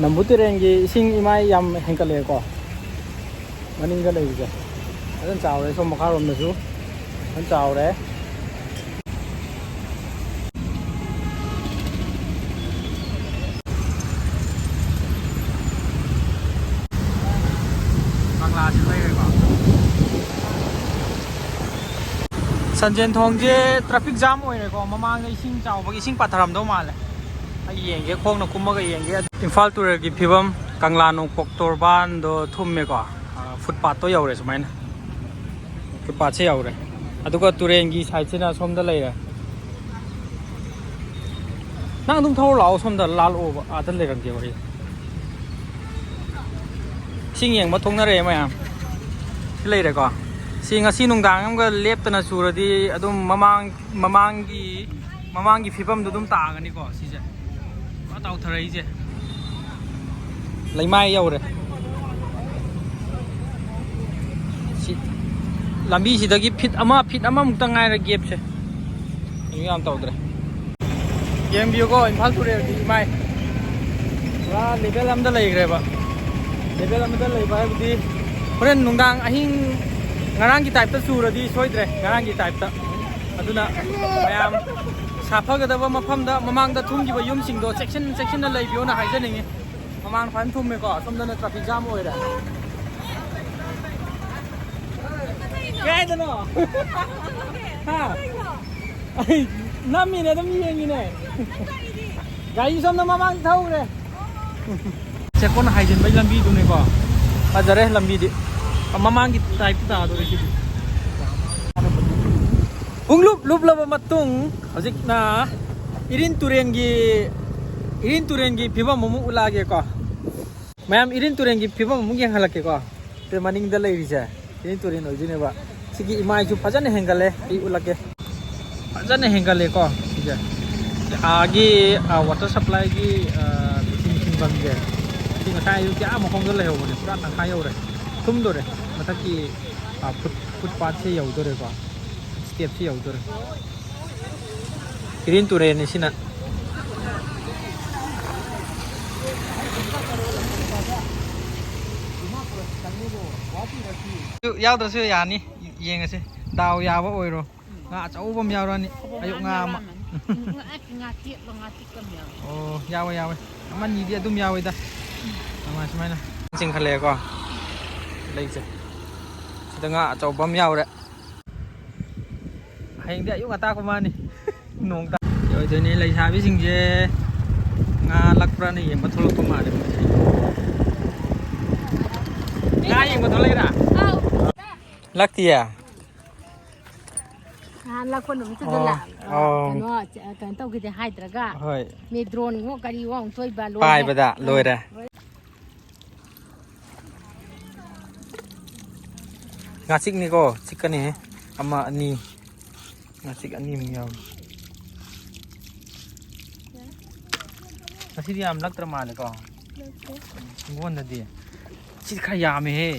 ꯅꯝꯕꯨꯇꯤꯔꯦꯟꯒꯤ ꯏꯁꯤꯡ ꯏꯃꯥꯏ ꯌꯥꯝ ꯍꯦꯟꯀꯠꯂꯛꯑꯦꯀꯣ ꯃꯅꯤꯡꯗ ꯂꯩꯕꯁꯦ ꯐꯖꯅ ꯆꯥꯎꯔꯦ ꯁꯣꯝ ꯃꯈꯥꯔꯣꯝꯗꯁꯨ ꯐꯖꯅ ꯆꯥꯎꯔꯦ ꯀꯪꯂꯥꯁꯤ ꯂꯩꯔꯦꯀꯣ ꯁꯟꯖꯦꯟ ꯊꯣꯡꯁꯦ ꯇ꯭ꯔꯥꯐꯤꯛ ꯖꯥꯝ ꯑꯣꯏꯔꯦꯀꯣ ꯃꯃꯥꯡꯗ ꯏꯁꯤꯡ ꯆꯥꯎꯕꯒꯤ ꯏꯁꯤꯡ ꯄꯥꯊꯔꯝꯗꯧ ꯃꯥꯜꯂꯦ ꯑꯩ ꯌꯦꯡꯒꯦ ꯈꯣꯡꯅ ꯀꯨꯝꯃꯒ ꯌꯦꯡꯒꯦ ꯏꯝꯐꯥꯜ ꯇꯨꯔꯦꯜꯒꯤ ꯐꯤꯕꯝ ꯀꯪꯂꯥ ꯅꯣꯡꯄꯣꯛ ꯇꯣꯔꯕꯥꯟꯗꯣ ꯊꯨꯝꯃꯦꯀꯣ ꯐꯨꯠꯄꯥꯠꯇꯣ ꯌꯧꯔꯦ ꯁꯨꯃꯥꯏꯅ ꯐꯨꯠꯄꯥꯠꯁꯦ ꯌꯧꯔꯦ ꯑꯗꯨꯒ ꯇꯨꯔꯦꯟꯒꯤ ꯁꯥꯏꯠꯁꯤꯅ ꯁꯣꯝꯗ ꯂꯩꯔꯦ ꯅꯪ ꯑꯗꯨꯝ ꯊꯧꯔ ꯂꯥꯛꯑꯣ ꯁꯣꯝꯗ ꯂꯥꯜꯂꯛꯑꯣꯕ ꯑꯥꯗ ꯂꯩꯔꯝꯒꯦ ꯋꯥꯔꯤ ꯏꯁꯤꯡ ꯌꯦꯡꯕ ꯊꯣꯛꯅꯔꯛꯑꯦ ꯃꯌꯥꯝ ꯁꯤ ꯂꯩꯔꯦꯀꯣ ꯁꯤ ꯉꯁꯤ ꯅꯨꯡꯗꯥꯡ ꯑꯃꯒ ꯂꯦꯞꯇꯅ ꯆꯨꯔꯗꯤ ꯑꯗꯨꯝ ꯃꯃꯥꯡꯒꯤ ꯐꯤꯕꯝꯗꯣ ꯑꯗꯨꯝ ꯇꯥꯒꯅꯤꯀꯣ ꯁꯤꯁꯦ ꯇꯥꯎꯊꯔꯛꯏꯁꯦ ꯂꯩꯃꯥꯏ ꯌꯧꯔꯦ ꯁꯤ ꯂꯝꯕꯤꯁꯤꯗꯒꯤ ꯐꯤꯠ ꯑꯃꯃꯨꯛꯇ ꯉꯥꯏꯔꯦ ꯒꯦꯞꯁꯦ ꯀꯩꯁꯨ ꯌꯥꯝ ꯇꯧꯗ꯭ꯔꯦ ꯌꯦꯡꯕꯤꯌꯨꯀꯣ ꯏꯝꯐꯥꯜ ꯇꯨꯔꯦꯜꯒꯤ ꯏꯃꯥꯏ ꯄꯨꯔꯥ ꯂꯦꯚꯦꯜ ꯑꯃꯗ ꯂꯩꯈ꯭ꯔꯦꯕ ꯂꯦꯚꯦꯜ ꯑꯃꯗ ꯂꯩꯕ ꯍꯥꯏꯕꯗꯤ ꯍꯣꯔꯦꯟ ꯅꯨꯡꯗꯥꯡ ꯑꯍꯤꯡ ꯉꯔꯥꯡꯒꯤ ꯇꯥꯏꯞꯇ ꯆꯨꯔꯗꯤ ꯁꯣꯏꯗ꯭ꯔꯦ ꯉꯔꯥꯡꯒꯤ ꯇꯥꯏꯞꯇ ꯑꯗꯨꯅ ꯃꯌꯥꯝ ꯁꯥꯐꯒꯗꯕ ꯃꯐꯝꯗ ꯃꯃꯥꯡꯗ ꯊꯨꯝꯈꯤꯕ ꯌꯨꯝꯁꯤꯡꯗꯣ ꯆꯦꯛꯁꯤꯟꯅ ꯂꯩꯕꯤꯌꯣꯅ ꯍꯥꯏꯖꯅꯤꯡꯉꯤ ꯃꯃꯥꯡꯗ ꯐꯖꯅ ꯊꯨꯝꯃꯦꯀꯣ ꯑꯁꯣꯝꯗꯅ ꯇ꯭ꯔꯥꯐꯤꯛ ꯖꯥꯝ ꯑꯣꯏꯔꯦ ꯀꯥꯏꯗꯅꯣ ꯍꯥ ꯑꯩ ꯅꯝꯃꯤꯅꯦ ꯑꯗꯨꯝ ꯌꯦꯡꯉꯤꯅꯦ ꯒꯥꯔꯤ ꯁꯣꯝꯗ ꯃꯃꯥꯡꯗ ꯊꯧꯈ꯭ꯔꯦ ꯆꯦꯛꯀꯣꯟ ꯍꯥꯏꯖꯤꯟꯕꯒꯤ ꯂꯝꯕꯤꯗꯨꯅꯦꯀꯣ ꯐꯖꯔꯦ ꯂꯝꯕꯤꯗꯤ ꯃꯃꯥꯡꯒꯤ ꯇꯥꯏꯞꯇ ꯇꯥꯗꯣꯔꯦ ꯁꯤꯗꯤ ꯄꯨꯡꯂꯨꯞ ꯂꯨꯞꯂꯕ ꯃꯇꯨꯡ ꯍꯧꯖꯤꯛꯅ ꯏꯔꯤꯟ ꯇꯨꯔꯦꯟꯒꯤ ꯐꯤꯕꯝ ꯑꯃꯨꯛ ꯎꯠꯂꯛꯑꯒꯦꯀꯣ ꯃꯌꯥꯝ ꯏꯔꯤꯟ ꯇꯨꯔꯦꯟꯒꯤ ꯐꯤꯕꯝ ꯑꯃꯨꯛ ꯌꯦꯡꯍꯜꯂꯛꯀꯦꯀꯣ ꯁꯤ ꯃꯅꯤꯡꯗ ꯂꯩꯔꯤꯁꯦ ꯏꯔꯤꯟ ꯇꯨꯔꯦꯟ ꯑꯣꯏꯗꯣꯏꯅꯦꯕ ꯁꯤꯒꯤ ꯏꯃꯥꯏꯁꯨ ꯐꯖꯅ ꯍꯦꯟꯒꯠꯂꯦ ꯑꯩ ꯎꯠꯂꯛꯀꯦ ꯐꯖꯅ ꯍꯦꯟꯒꯠꯂꯦꯀꯣ ꯁꯤꯁꯦ ꯑꯥꯒꯤ ꯋꯥꯇꯔ ꯁꯄ꯭ꯂꯥꯏꯒꯤ ꯏꯁꯤꯡ ꯆꯤꯡꯐꯝꯁꯦ ꯁꯤ ꯉꯁꯥꯏ ꯑꯌꯨꯛꯀꯤ ꯃꯈꯣꯡꯗ ꯂꯩꯍꯧꯕꯅꯦ ꯄꯨꯔꯥ ꯇꯪꯈꯥꯏ ꯌꯧꯔꯦ ꯊꯨꯝꯗꯣꯔꯦ ꯃꯊꯛꯀꯤ ꯐꯨꯠꯄꯥꯠꯁꯦ ꯌꯧꯗꯣꯔꯦꯀꯣ ꯁ꯭ꯇꯦꯞꯁꯤ ꯌꯧꯗꯣꯔꯦ ꯏꯔꯤꯟ ꯇꯨꯔꯦꯟꯅꯤ ꯁꯤꯅ ꯌꯥꯎꯗ꯭ꯔꯁꯨ ꯌꯥꯅꯤ ꯌꯦꯡꯉꯁꯤ ꯗꯥꯎ ꯌꯥꯕ ꯑꯣꯏꯔꯣ ꯉꯥ ꯑꯆꯧꯕ ꯑꯃ ꯌꯥꯎꯔꯛꯑꯅꯤ ꯑꯌꯨꯛ ꯉꯥ ꯑꯃ ꯑꯣ ꯌꯥꯎꯋꯦ ꯑꯃꯅꯤꯗꯤ ꯑꯗꯨꯝ ꯌꯥꯎꯋꯦꯗ ꯁꯨꯃꯥꯏꯅ ꯆꯤꯡꯈꯠꯂꯛꯑꯦꯀꯣ ꯂꯩꯁꯦ ꯁꯤꯗ ꯉꯥ ꯑꯆꯧꯕ ꯑꯃ ꯌꯥꯎꯔꯦ ꯍꯌꯦꯡꯗꯤ ꯑꯌꯨꯛ ꯉꯟꯇꯥ ꯀꯨꯝꯃꯛꯑꯅꯤ ꯅꯣꯡ ꯇꯥ ꯑꯣꯏꯗꯣꯏꯅꯤ ꯂꯩꯁꯥꯕꯤꯁꯤꯡꯁꯦ ꯉꯥ ꯂꯛꯄ꯭ꯔꯥꯅ ꯌꯦꯡꯕ ꯊꯣꯛꯂꯛꯄ ꯃꯥꯜꯂꯦ ꯉꯥ ꯌꯦꯡꯕ ꯊꯣꯛꯂꯛꯏꯔꯥ ꯂꯛꯇꯤꯌꯦ ꯂꯥꯛꯄ ꯅꯨꯃꯤꯠꯇꯨꯗ ꯀꯩꯅꯣ ꯇꯧꯈꯤꯗꯦ ꯍꯥꯏꯗ꯭ꯔꯒ ꯍꯣꯏ ꯃꯦꯗ꯭ꯔꯣꯟꯉꯣ ꯀꯔꯤꯋꯣ ꯊꯣꯏꯕ ꯂꯣꯏꯔꯦ ꯄꯥꯏꯕꯗ ꯂꯣꯏꯔꯦ ꯉꯥꯆꯤꯛꯅꯤꯀꯣ ꯆꯤꯛꯀꯅꯤ ꯑꯃ ꯑꯅꯤ ꯉꯥꯆꯤꯛ ꯑꯅꯤꯃꯨꯛ ꯌꯥꯎꯋꯤ ꯉꯁꯤꯗꯤ ꯌꯥꯝ ꯂꯛꯇ꯭ꯔ ꯃꯥꯜꯂꯦꯀꯣ ꯍꯤꯡꯒꯣꯟꯗꯗꯤ ꯁꯤꯗꯤ ꯈꯔ ꯌꯥꯝꯃꯦꯍꯦ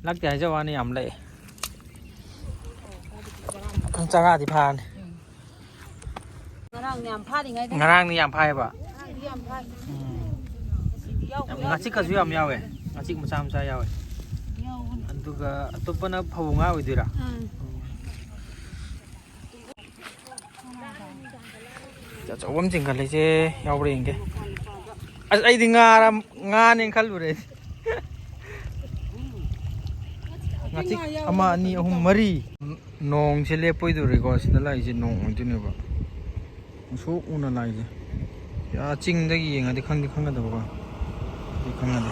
ꯂꯛꯇꯦ ꯍꯥꯏꯖꯕ ꯋꯥꯅꯤ ꯌꯥꯝ ꯂꯛꯑꯦ ꯆꯔꯥꯗꯤ ꯐꯥꯔꯅꯤ ꯉꯔꯥꯡꯅꯤ ꯌꯥꯝ ꯐꯥꯏꯌꯦꯕ ꯉꯥꯆꯤꯛꯀꯁꯨ ꯌꯥꯝ ꯌꯥꯎꯋꯦ ꯉꯥꯆꯤꯛ ꯃꯆꯥ ꯌꯥꯎꯋꯦ ꯑꯗꯨꯒ ꯑꯇꯣꯞꯄꯅ ꯐꯕꯧ ꯉꯥ ꯑꯣꯏꯗꯣꯏꯔꯥ ꯑꯆꯧꯕ ꯑꯃ ꯆꯤꯡꯈꯠꯂꯤꯁꯦ ꯌꯥꯎꯕ꯭ꯔꯥ ꯌꯦꯡꯒꯦ ꯑꯁ ꯑꯩꯗꯤ ꯉꯥꯅꯦ ꯈꯜꯂꯨꯔꯦ ꯉꯥꯆꯤꯛ ꯑꯃ ꯑꯅꯤ ꯑꯍꯨꯝ ꯃꯔꯤ ꯅꯣꯡꯁꯦ ꯂꯦꯞꯄꯣꯏꯗꯣꯔꯦꯀꯣ ꯁꯤꯗ ꯂꯥꯛꯏꯁꯦ ꯅꯣꯡ ꯑꯣꯏꯗꯣꯏꯅꯦꯕ ꯁꯣꯛ ꯎꯅ ꯂꯥꯛꯏꯁꯦ ꯆꯤꯡꯗꯒꯤ ꯌꯦꯡꯉꯗꯤ ꯈꯪꯒꯗꯕꯀꯣ ꯈꯪꯉꯗꯤ